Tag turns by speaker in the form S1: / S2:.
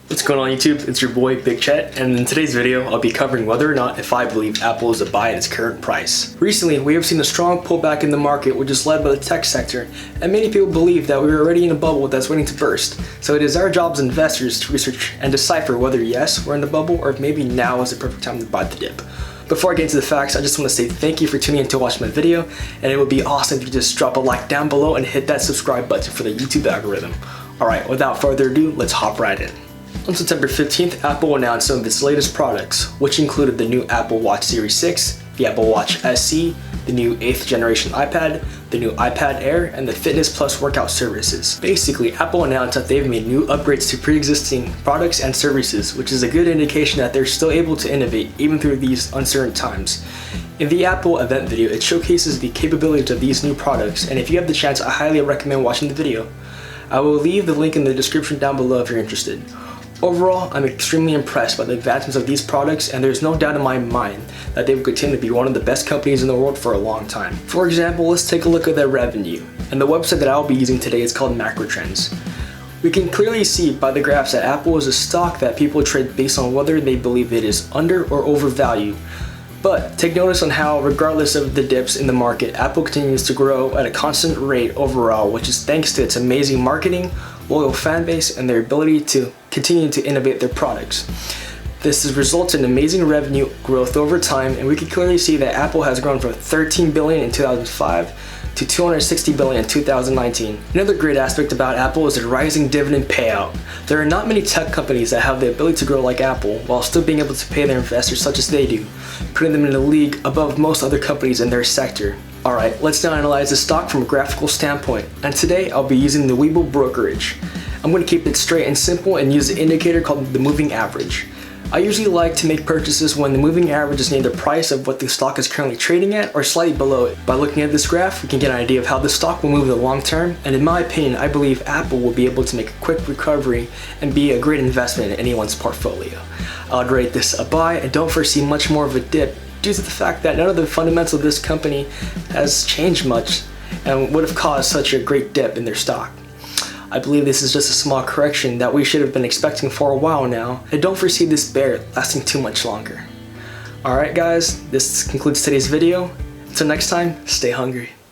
S1: What's going on YouTube? It's your boy bigchhet, and in today's video I'll be covering whether or not if I believe Apple is a buy at its current price. Recently we have seen a strong pullback in the market which is led by the tech sector, and many people believe that we are already in a bubble that's waiting to burst. So it is our job as investors to research and decipher whether yes, we're in the bubble, or if maybe now is the perfect time to buy the dip. Before I get into the facts, I just want to say thank you for tuning in to watch my video, and it would be awesome if you just drop a like down below and hit that subscribe button for the YouTube algorithm. Alright, without further ado, let's hop right in. On September 15th, Apple announced some of its latest products, which included the new Apple Watch Series 6, the Apple Watch SE, the new 8th generation iPad, the new iPad Air, and the Fitness Plus workout services. Basically, Apple announced that they've made new upgrades to pre-existing products and services, which is a good indication that they're still able to innovate even through these uncertain times. In the Apple event video, it showcases the capabilities of these new products, and if you have the chance, I highly recommend watching the video. I will leave the link in the description down below if you're interested. Overall, I'm extremely impressed by the advancements of these products, and there's no doubt in my mind that they will continue to be one of the best companies in the world for a long time. For example, let's take a look at their revenue, and the website that I'll be using today is called Macro Trends. We can clearly see by the graphs that Apple is a stock that people trade based on whether they believe it is under or overvalued. But take notice on how, regardless of the dips in the market, Apple continues to grow at a constant rate overall, which is thanks to its amazing marketing, loyal fan base, and their ability to continue to innovate their products. This has resulted in amazing revenue growth over time, and we can clearly see that Apple has grown from $13 billion in 2005 to $260 billion in 2019. Another great aspect about Apple is their rising dividend payout. There are not many tech companies that have the ability to grow like Apple while still being able to pay their investors such as they do, putting them in a league above most other companies in their sector. Alright, let's now analyze the stock from a graphical standpoint, and today I'll be using the Webull brokerage. I'm going to keep it straight and simple and use the indicator called the moving average. I usually like to make purchases when the moving average is near the price of what the stock is currently trading at or slightly below it. By looking at this graph, we can get an idea of how the stock will move in the long term, and in my opinion, I believe Apple will be able to make a quick recovery and be a great investment in anyone's portfolio. I'd rate this a buy and don't foresee much more of a dip due to the fact that none of the fundamentals of this company has changed much and would have caused such a great dip in their stock. I believe this is just a small correction that we should have been expecting for a while now, and don't foresee this bear lasting too much longer. Alright guys, this concludes today's video. Until next time, stay hungry.